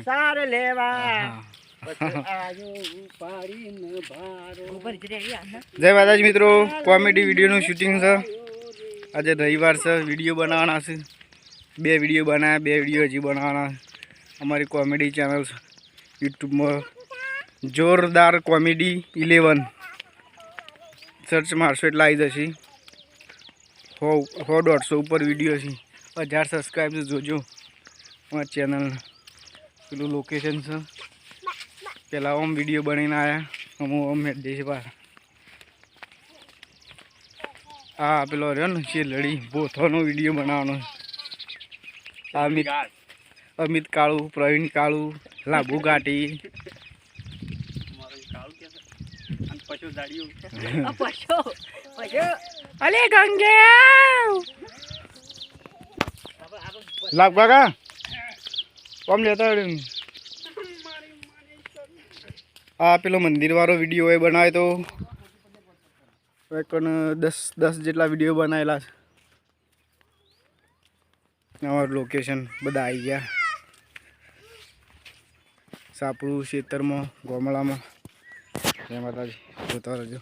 સારે લેવા જય માતાજી મિત્રો, કોમેડી વિડીયોનું શૂટિંગ છે. આજે રવિવાર છે, વિડીયો બનાવવાના છે. 2 વિડીયો બનાવ્યા, 2 વિડીયો હજી બનાવવાના. અમારી કોમેડી ચેનલ યુટ્યુબમાં જોરદાર કોમેડી 11 સર્ચ મારશો એટલે આવી જશે. 100-150 ઉપર વિડીયો છે. 1000 સબસ્ક્રાઈબ જોજો અમારી ચેનલ. પેલું લોકેશન છે, પેલા ઓમ વિડીયો બનાવીને આવ્યા. હું ઓમ જઈશ બહાર. હા, પેલો રહ્યો ને છે લડી ભોથોનો વિડીયો બનાવવાનો. અમિત કાળુ, પ્રવીણ કાળુ, લાભુ ઘાટી. અલે ગંગે લાભ કાકા કોમ લેતા. આ પેલો મંદિર વાળો વિડીયો એ બનાવે તો 10 જેટલા વિડીયો બનાવેલા છે. અમારું લોકેશન બધા આવી ગયા. સાપડું ખેતરમાં, ગોમડામાં. જય માતાજી, જોતા રહેજો.